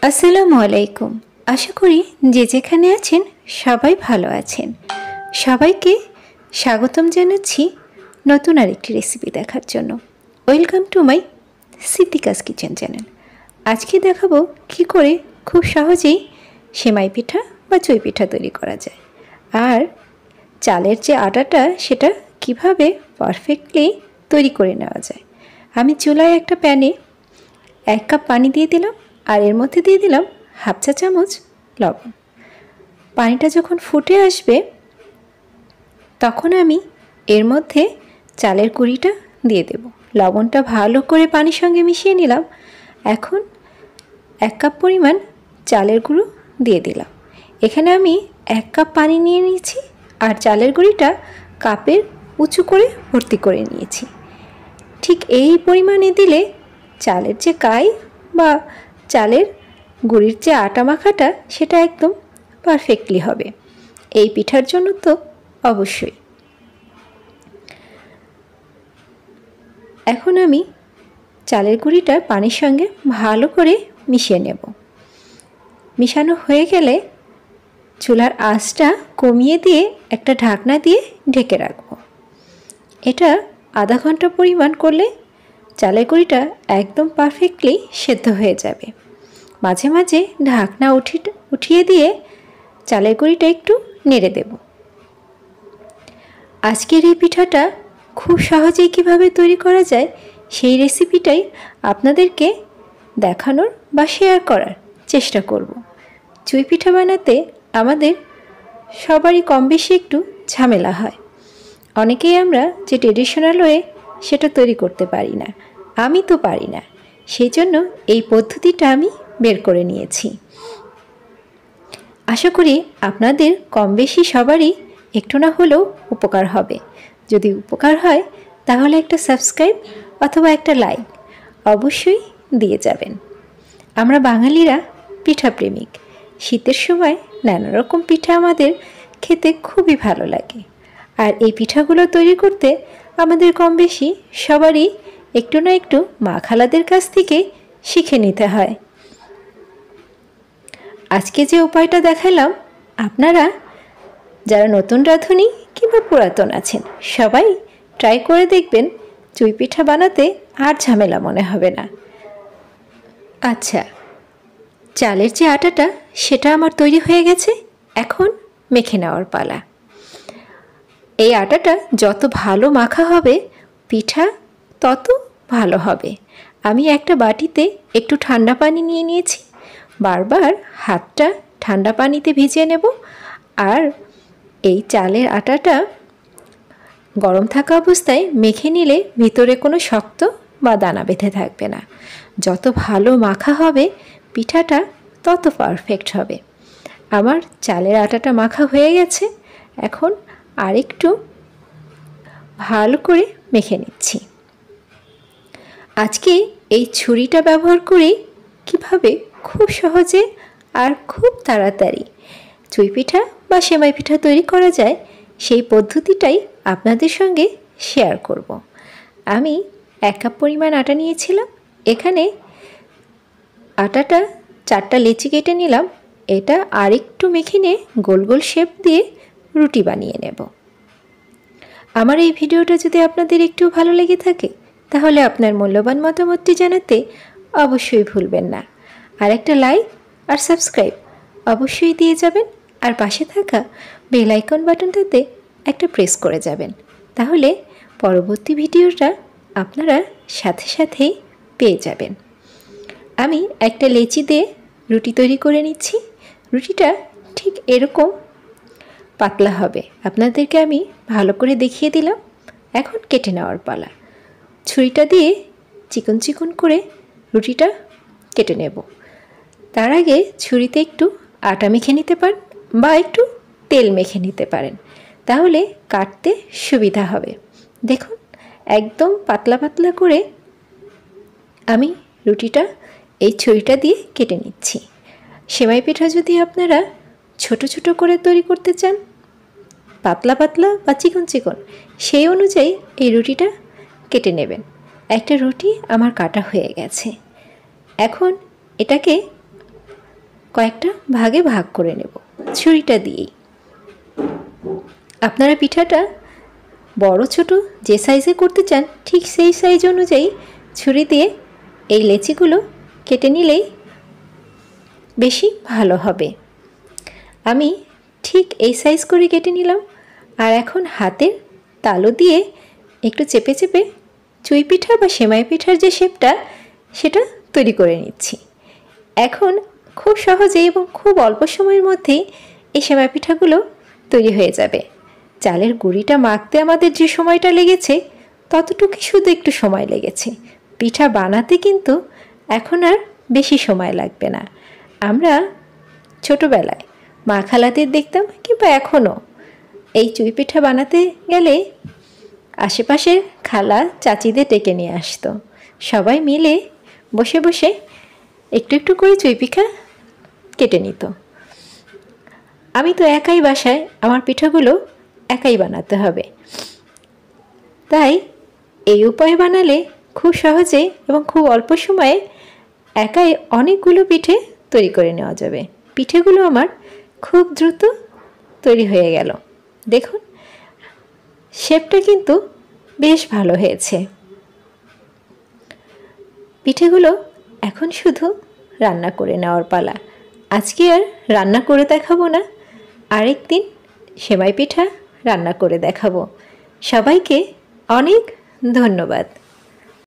আসসালামু আলাইকুম। আশা করি যে যেখানে আছেন সবাই ভালো আছেন। সবাইকে স্বাগতম জানাচ্ছি নতুন আরেকটি রেসিপি দেখার জন্য। Welcome to my Siddika's kitchen channel. আজকে দেখাবো কি করে খুব সহজেই সেমাই পিঠা বা চুই পিঠা তৈরি করা যায়, আর চালের যে আটাটা সেটা কিভাবে পারফেক্টলি তৈরি করে নেওয়া যায়। আমি চুলায় একটা প্যানে 1 কাপ পানি দিয়ে দিলাম, আর এর মধ্যে দিয়ে দিলাম হাফ চা চামচ লবণ। পানিটা যখন ফুটে আসবে তখন আমি এর মধ্যে চালের গুঁড়িটা দিয়ে দেব। লবণটা ভালো করে পানির সঙ্গে মিশিয়ে নিলাম। এখন 1 কাপ পরিমাণ চালের গুঁড়ো দিয়ে দিলাম। এখানে আমি 1 কাপ পানি নিয়ে নিয়েছি, আর চালের গুঁড়িটা কাপের উঁচু করে ভর্তি করে নিয়েছি। ঠিক এই পরিমাণে দিলে চালের যে কাই বা চালের গুঁড়ির যে আটা মাখাটা সেটা একদম পারফেক্টলি হবে এই পিঠার জন্য। তো অবশ্যই এখন আমি চালের গুঁড়িটা পানির সঙ্গে ভালো করে মিশিয়ে নেব। মিশানো হয়ে গেলে চুলার আঁচটা কমিয়ে দিয়ে একটা ঢাকনা দিয়ে ঢেকে রাখব। এটা আধা ঘন্টা পরিমাণ করলে চালের গুঁড়িটা একদম পারফেক্টলি সেদ্ধ হয়ে যাবে। মাঝে মাঝে ঢাকনা উঠিয়ে দিয়ে চালের গুঁড়িটা একটু নেড়ে দেব। আজকের এই পিঠাটা খুব সহজেই কিভাবে তৈরি করা যায় সেই রেসিপিটাই আপনাদেরকে দেখানোর বা শেয়ার করার চেষ্টা করব। চুই পিঠা বানাতে আমাদের সবারই কম বেশি একটু ঝামেলা হয়। অনেকেই আমরা যে ট্রেডিশনাল ওয়ে সেটা তৈরি করতে পারি না। আমি তো পারি না, সেই জন্য এই পদ্ধতিটা আমি বের করে নিয়েছি। আশা করি আপনাদের কম বেশি সবারই একটু না হলেও উপকার হবে। যদি উপকার হয় তাহলে একটা সাবস্ক্রাইব অথবা একটা লাইক অবশ্যই দিয়ে যাবেন। আমরা বাঙালিরা পিঠা প্রেমিক। শীতের সময় নানা রকম পিঠা আমাদের খেতে খুবই ভালো লাগে, আর এই পিঠাগুলো তৈরি করতে আমাদের কম বেশি সবারই একটু না একটু মা খালাদের কাছ থেকে শিখে নিতে হয়। আজকে যে উপায়টা দেখালাম, আপনারা যারা নতুন রাঁধুনি কিংবা পুরাতন আছেন সবাই ট্রাই করে দেখবেন। চুই পিঠা বানাতে আর ঝামেলা মনে হবে না। আচ্ছা, চালের যে আটাটা সেটা আমার তৈরি হয়ে গেছে। এখন মেখে নেওয়ার পালা। এই আটাটা যত ভালো মাখা হবে পিঠা তত ভালো হবে। আমি একটা বাটিতে একটু ঠান্ডা পানি নিয়ে নিয়েছি। বারবার হাতটা ঠান্ডা পানিতে ভিজিয়ে নেব, আর এই চালের আটাটা গরম থাকা অবস্থায় মেখে নিলে ভিতরে কোনো শক্ত বা দানা বেঁধে থাকবে না। যত ভালো মাখা হবে পিঠাটা তত পারফেক্ট হবে। আমার চালের আটাটা মাখা হয়ে গেছে। এখন আরেকটু ভালো করে মেখে নিচ্ছি। আজকে এই ছুরিটা ব্যবহার করে কিভাবে খুব সহজে আর খুব তাড়াতাড়ি চুই পিঠা বা সেমাই পিঠা তৈরি করা যায় সেই পদ্ধতিটাই আপনাদের সঙ্গে শেয়ার করব। আমি 1 কাপ পরিমাণ আটা নিয়েছিলাম। এখানে আটাটা 4টা লেচি কেটে নিলাম। এটা আরেকটু মেখে নিয়ে গোল গোল শেপ দিয়ে রুটি বানিয়ে নেব। আমার এই ভিডিওটা যদি আপনাদের একটু ভালো লেগে থাকে তাহলে আপনার মূল্যবান মতামতটি জানাতে অবশ্যই ভুলবেন না। আর একটা লাইক আর সাবস্ক্রাইব অবশ্যই দিয়ে যাবেন, আর পাশে থাকা বেল আইকন বাটনটাতে একটা প্রেস করে যাবেন। তাহলে পরবর্তী ভিডিওটা আপনারা সাথে সাথেই পেয়ে যাবেন। আমি একটা লেচি দিয়ে রুটি তৈরি করে নিচ্ছি। রুটিটা ঠিক এরকম পাতলা হবে। আপনাদেরকে আমি ভালো করে দেখিয়ে দিলাম। এখন কেটে নেওয়ার পালা। ছুরিটা দিয়ে চিকন চিকন করে রুটিটা কেটে নেব। তার আগে ছুরিতে একটু আটা মেখে নিতে পারেন বা একটু তেল মেখে নিতে পারেন, তাহলে কাটতে সুবিধা হবে। দেখুন একদম পাতলা পাতলা করে আমি রুটিটা এই ছুরিটা দিয়ে কেটে নিচ্ছি। সেমাই পিঠা যদি আপনারা ছোট ছোট করে তৈরি করতে চান, পাতলা পাতলা বা চিকন চিকন, সেই অনুযায়ী এই রুটিটা কেটে নেবেন। একটা রুটি আমার কাটা হয়ে গেছে। এখন এটাকে কয়েকটা ভাগে ভাগ করে নেব ছুরিটা দিয়েই। আপনারা পিঠাটা বড় ছোট যে সাইজে করতে চান ঠিক সেই সাইজ অনুযায়ী ছুরি দিয়ে এই লেচিগুলো কেটে নিলেই বেশি ভালো হবে। আমি ঠিক এই সাইজ করে কেটে নিলাম। আর এখন হাতের তালু দিয়ে একটু চেপে চেপে চুই পিঠা বা সেমাই পিঠার যে শেপটা সেটা তৈরি করে নিচ্ছি। এখন খুব সহজে এবং খুব অল্প সময়ের মধ্যেই এই সেমাই পিঠাগুলো তৈরি হয়ে যাবে। চালের গুঁড়িটা মাখতে আমাদের যে সময়টা লেগেছে ততটুকু শুধু একটু সময় লেগেছে, পিঠা বানাতে কিন্তু এখন আর বেশি সময় লাগবে না। আমরা ছোটোবেলায় মা খালাদের দেখতাম কিংবা এখনও এই চুই পিঠা বানাতে গেলে আশেপাশের খালা চাচিদের ডেকে নিয়ে আসতো। সবাই মিলে বসে বসে একটু একটু করে চুই পিঠা কেটে নিত। আমি তো একাই বাসায়, আমার পিঠাগুলো একাই বানাতে হবে, তাই এই উপায়ে বানালে খুব সহজে এবং খুব অল্প সময়ে একাই অনেকগুলো পিঠে তৈরি করে নেওয়া যাবে। পিঠেগুলো আমার খুব দ্রুত তৈরি হয়ে গেল। দেখুন শেপটা কিন্তু বেশ ভালো হয়েছে। পিঠেগুলো এখন শুধু রান্না করে নেওয়ার পালা। আজকে আর রান্না করে দেখাবো না, আরেকদিন সেমাই পিঠা রান্না করে দেখাবো। সবাইকে অনেক ধন্যবাদ।